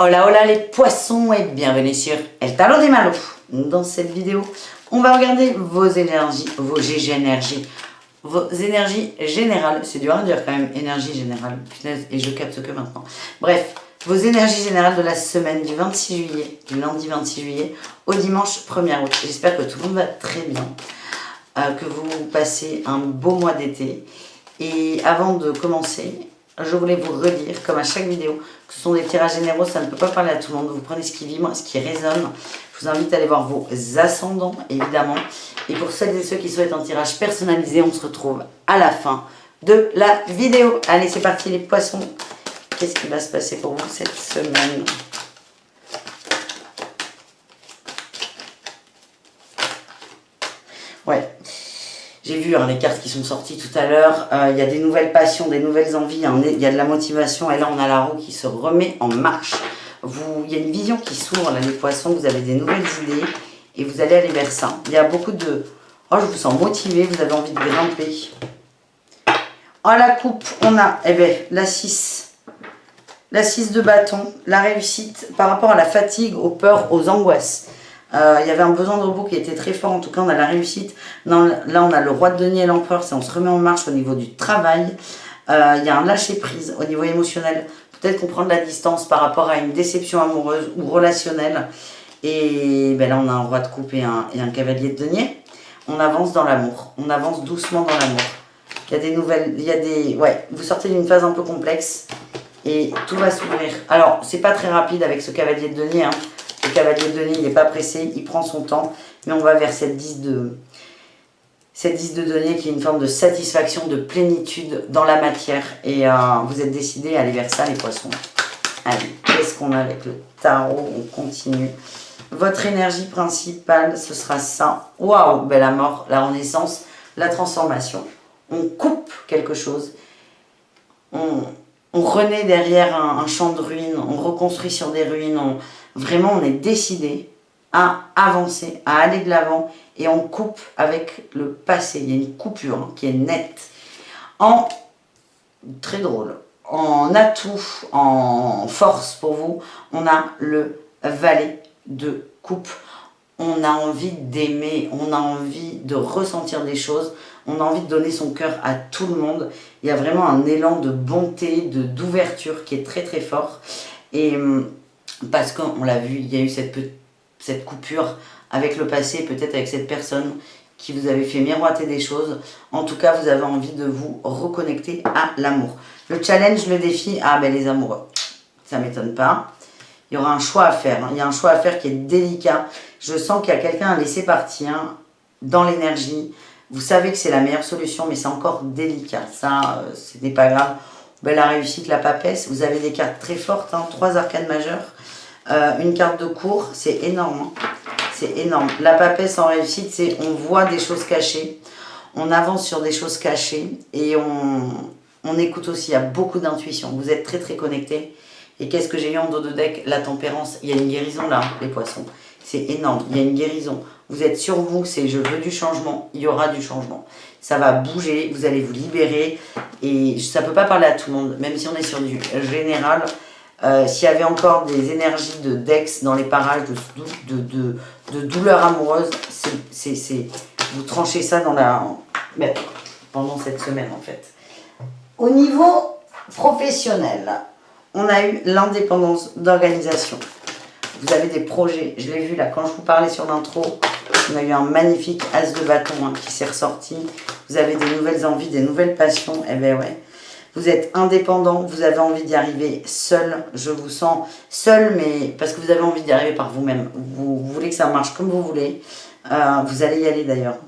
Hola hola les poissons et bienvenue sur El Tarot des Malos. Dans cette vidéo, on va regarder vos énergies, vos énergies générales. C'est dur à dire quand même, énergie générale. Punaise, et je capte que maintenant. Bref, vos énergies générales de la semaine du 26 juillet, du lundi 26 juillet au dimanche 1er août. J'espère que tout le monde va très bien, que vous passez un beau mois d'été. Et avant de commencer, je voulais vous redire, comme à chaque vidéo, que ce sont des tirages généraux, ça ne peut pas parler à tout le monde. Vous prenez ce qui vibre, ce qui résonne. Je vous invite à aller voir vos ascendants, évidemment. Et pour celles et ceux qui souhaitent un tirage personnalisé, on se retrouve à la fin de la vidéo. Allez, c'est parti les poissons. Qu'est-ce qui va se passer pour vous cette semaine ? Ouais. J'ai vu les cartes qui sont sorties tout à l'heure, il y a des nouvelles passions, des nouvelles envies, il y a de la motivation et là on a la roue qui se remet en marche. Il y a une vision qui s'ouvre là les poissons, vous avez des nouvelles idées et vous allez aller vers ça. Il y a beaucoup de... Oh, je vous sens motivé, vous avez envie de grimper. En la coupe, on a la 6. La 6 de bâton, la réussite par rapport à la fatigue, aux peurs, aux angoisses. Il y avait un besoin de repos qui était très fort, en tout cas on a la réussite. Non, là on a le roi de denier et l'empereur, on se remet en marche au niveau du travail. Il y a un lâcher prise au niveau émotionnel, peut-être qu'on prend de la distance par rapport à une déception amoureuse ou relationnelle. Et là on a un roi de coupe et un cavalier de denier. On avance dans l'amour, on avance doucement dans l'amour. Il y a des nouvelles, vous sortez d'une phase un peu complexe et tout va s'ouvrir. Alors c'est pas très rapide avec ce cavalier de denier, hein. Le cavalier de denier, il n'est pas pressé, il prend son temps, mais on va vers cette 10 de denier qui est une forme de satisfaction, de plénitude dans la matière. Et vous êtes décidés à aller vers ça, les poissons. Allez, qu'est-ce qu'on a avec le tarot? On continue. Votre énergie principale, ce sera ça. Waouh, la mort, la renaissance, la transformation. On coupe quelque chose. On renaît derrière un champ de ruines, on reconstruit sur des ruines, vraiment on est décidé à avancer, à aller de l'avant et on coupe avec le passé. Il y a une coupure qui est nette. Très drôle, en atout, en force pour vous, on a le valet de coupe. On a envie d'aimer, on a envie de ressentir des choses, on a envie de donner son cœur à tout le monde. Il y a vraiment un élan de bonté, d'ouverture qui est très très fort. Et parce qu'on l'a vu, il y a eu cette coupure avec le passé, peut-être avec cette personne qui vous avait fait miroiter des choses. En tout cas, vous avez envie de vous reconnecter à l'amour. Le challenge, le défi, les amoureux, ça ne m'étonne pas. Il y aura un choix à faire. Il y a un choix à faire qui est délicat. Je sens qu'il y a quelqu'un à laisser partir dans l'énergie. Vous savez que c'est la meilleure solution, mais c'est encore délicat. Ça, ce n'est pas grave. La réussite, la papesse. Vous avez des cartes très fortes. 3 arcanes majeures. Une carte de cour. C'est énorme. C'est énorme. La papesse en réussite, c'est on voit des choses cachées. On avance sur des choses cachées. Et on écoute aussi. Il y a beaucoup d'intuition. Vous êtes très très connectés. Et qu'est-ce que j'ai eu en dos de deck? La tempérance. Il y a une guérison là, les poissons. C'est énorme. Il y a une guérison. Vous êtes sur vous, c'est je veux du changement. Il y aura du changement. Ça va bouger, vous allez vous libérer. Et ça ne peut pas parler à tout le monde, même si on est sur du général. S'il y avait encore des énergies de Dex dans les parages, de douleur amoureuse, vous tranchez ça pendant cette semaine en fait. Au niveau professionnel, on a eu l'indépendance d'organisation. Vous avez des projets, je l'ai vu là quand je vous parlais sur l'intro, on a eu un magnifique as de bâton qui s'est ressorti. Vous avez des nouvelles envies, des nouvelles passions, Vous êtes indépendant, vous avez envie d'y arriver seul. Je vous sens seul, mais parce que vous avez envie d'y arriver par vous-même. Vous voulez que ça marche comme vous voulez. Vous allez y aller d'ailleurs.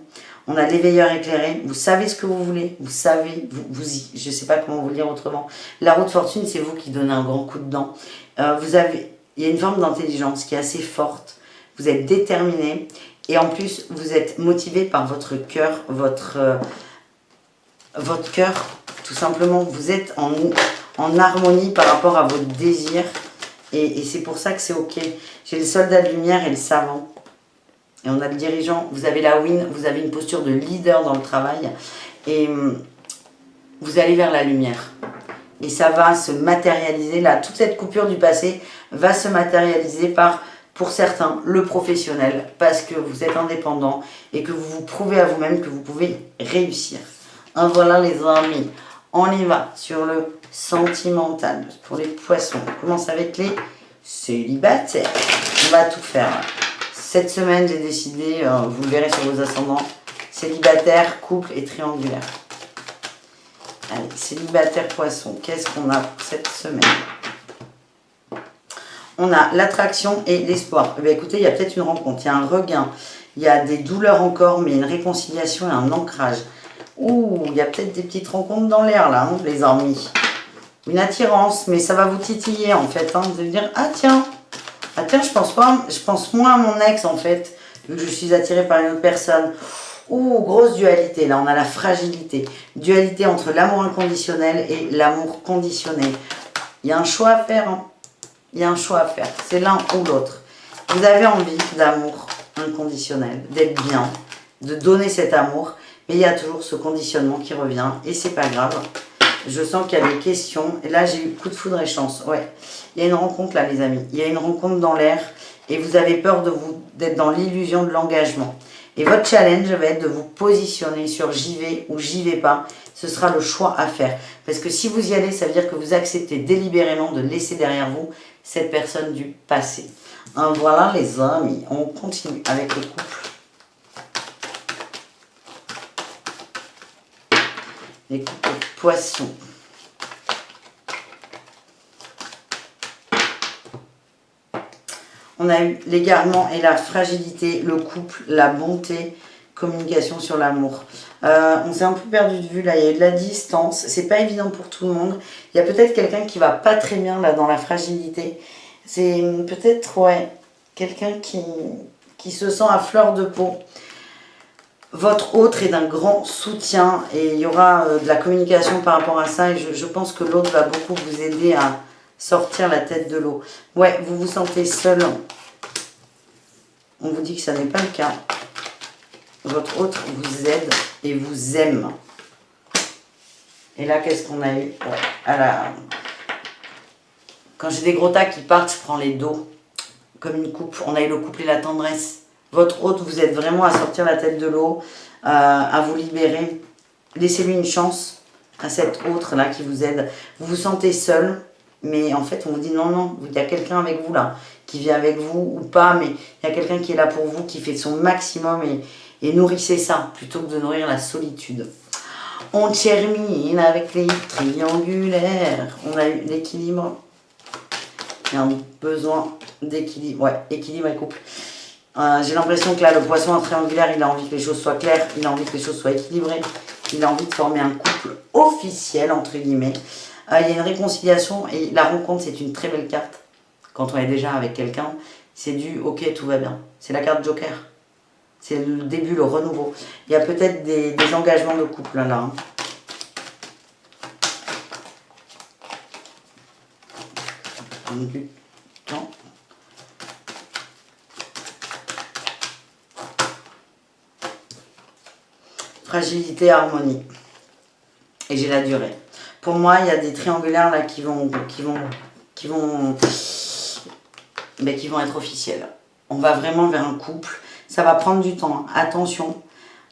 On a l'éveilleur éclairé. Vous savez ce que vous voulez. Vous savez, je ne sais pas comment vous le dire autrement. La roue de fortune, c'est vous qui donnez un grand coup de dent. Il y a une forme d'intelligence qui est assez forte. Vous êtes déterminé. Et en plus, vous êtes motivé par votre cœur, votre cœur, tout simplement. Vous êtes en harmonie par rapport à vos désirs. Et c'est pour ça que c'est OK. J'ai le soldat de lumière et le savant. Et on a le dirigeant. Vous avez la win. Vous avez une posture de leader dans le travail. Et vous allez vers la lumière. et ça va se matérialiser. Là, toute cette coupure du passé va se matérialiser par, pour certains, le professionnel, parce que vous êtes indépendant et que vous vous prouvez à vous-même que vous pouvez réussir. En voilà les amis, on y va sur le sentimental pour les poissons. On commence avec les célibataires. On va tout faire. Cette semaine, j'ai décidé, vous le verrez sur vos ascendants, célibataire, couple et triangulaire. Allez, célibataire poisson, qu'est-ce qu'on a pour cette semaine? On a l'attraction et l'espoir. Eh bien, écoutez, il y a peut-être une rencontre, il y a un regain, il y a des douleurs encore, mais une réconciliation et un ancrage. Ouh, il y a peut-être des petites rencontres dans l'air là, hein, les amis. Une attirance, mais ça va vous titiller en fait, hein, de dire ah tiens, je pense moins à mon ex en fait, vu que je suis attirée par une autre personne. Ouh, grosse dualité, là on a la fragilité. Dualité entre l'amour inconditionnel et l'amour conditionné. Il y a un choix à faire, hein. Il y a un choix à faire, c'est l'un ou l'autre. Vous avez envie d'amour inconditionnel, d'être bien, de donner cet amour, mais il y a toujours ce conditionnement qui revient et c'est pas grave. Je sens qu'il y a des questions, et là j'ai eu coup de foudre et chance, ouais. Il y a une rencontre là les amis, il y a une rencontre dans l'air et vous avez peur d'être dans l'illusion de l'engagement. Et votre challenge va être de vous positionner sur j'y vais ou j'y vais pas. Ce sera le choix à faire. Parce que si vous y allez, ça veut dire que vous acceptez délibérément de laisser derrière vous cette personne du passé. Hein, voilà les amis, on continue avec les couples. Les couples poissons. On a eu l'égarement et la fragilité, le couple, la bonté, communication sur l'amour. On s'est un peu perdu de vue là, il y a eu de la distance, c'est pas évident pour tout le monde. Il y a peut-être quelqu'un qui va pas très bien là dans la fragilité. C'est peut-être, ouais, quelqu'un qui se sent à fleur de peau. Votre autre est d'un grand soutien et il y aura de la communication par rapport à ça et je pense que l'autre va beaucoup vous aider à sortir la tête de l'eau. Ouais, vous vous sentez seul. On vous dit que ça n'est pas le cas. Votre autre vous aide et vous aime. Et là, qu'est-ce qu'on a eu? Ouais, quand j'ai des gros tas qui partent, je prends les dos comme une coupe. On a eu le couple et la tendresse. Votre hôte vous aide vraiment à sortir la tête de l'eau, à vous libérer. Laissez-lui une chance à cet autre-là qui vous aide. Vous vous sentez seul, mais en fait, on vous dit non, non, il y a quelqu'un avec vous là, qui vient avec vous ou pas, mais il y a quelqu'un qui est là pour vous, qui fait son maximum et nourrissez ça, plutôt que de nourrir la solitude. On termine avec les triangulaires. On a eu l'équilibre. Il y a un besoin d'équilibre. Ouais, équilibre et couple. J'ai l'impression que là, le poisson en triangulaire, il a envie que les choses soient claires, il a envie que les choses soient équilibrées, il a envie de former un couple officiel, entre guillemets. Il y a une réconciliation et la rencontre, c'est une très belle carte. Quand on est déjà avec quelqu'un, c'est du « ok, tout va bien ». C'est la carte Joker. C'est le début, le renouveau. Il y a peut-être des engagements de couple là. Hein. Du temps. Fragilité, harmonie. Et j'ai la durée. Pour moi, il y a des triangulaires là qui vont être officiels. On va vraiment vers un couple. Ça va prendre du temps. Hein. Attention.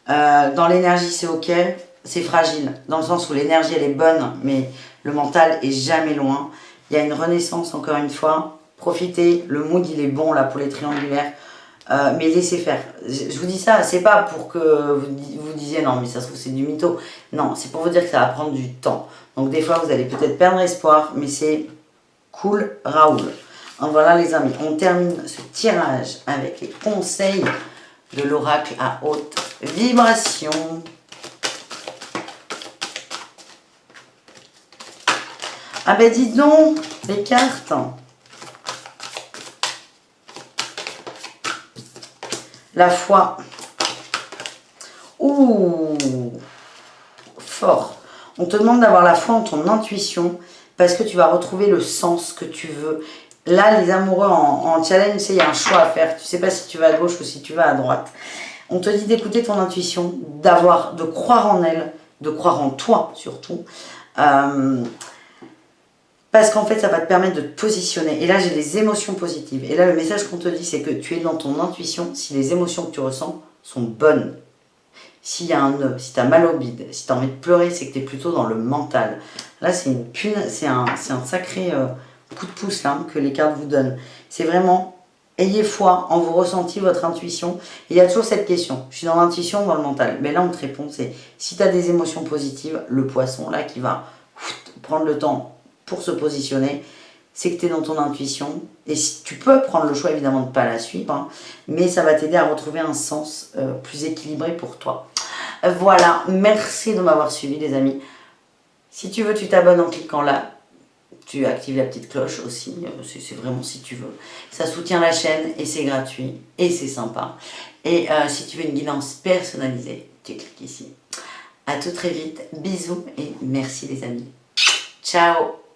Dans l'énergie, c'est ok. C'est fragile. Dans le sens où l'énergie, elle est bonne, mais le mental est jamais loin. Il y a une renaissance, encore une fois. Profitez. Le mood, il est bon là pour les triangulaires. Mais laissez faire. Je vous dis ça, c'est pas pour que vous disiez non mais ça se trouve c'est du mytho. Non, c'est pour vous dire que ça va prendre du temps. Donc des fois vous allez peut-être perdre espoir, mais c'est cool Raoul. En voilà les amis, on termine ce tirage avec les conseils de l'oracle à haute vibration. Ah ben dis donc, les cartes. La foi. Ouh, fort. On te demande d'avoir la foi en ton intuition parce que tu vas retrouver le sens que tu veux. Là, les amoureux en challenge, il y a un choix à faire. Tu ne sais pas si tu vas à gauche ou si tu vas à droite. On te dit d'écouter ton intuition, de croire en elle, de croire en toi surtout. Parce qu'en fait, ça va te permettre de te positionner. Et là, j'ai les émotions positives. Et là, le message qu'on te dit, c'est que tu es dans ton intuition si les émotions que tu ressens sont bonnes. S'il y a un nœud, si tu as mal au bide, si tu as envie de pleurer, c'est que tu es plutôt dans le mental. Là, c'est un sacré coup de pouce là, que les cartes vous donnent. C'est vraiment, ayez foi en vos ressentis, votre intuition. Et il y a toujours cette question, je suis dans l'intuition ou dans le mental? Mais là, on te répond, c'est si tu as des émotions positives, le poisson là qui va prendre le temps pour se positionner, c'est que tu es dans ton intuition. Et si, tu peux prendre le choix évidemment de ne pas la suivre, hein, mais ça va t'aider à retrouver un sens plus équilibré pour toi. Voilà, merci de m'avoir suivi les amis. Si tu veux, tu t'abonnes en cliquant là. Tu actives la petite cloche aussi, c'est vraiment si tu veux. Ça soutient la chaîne et c'est gratuit et c'est sympa. Et si tu veux une guidance personnalisée, tu cliques ici. À tout très vite, bisous et merci les amis. Ciao.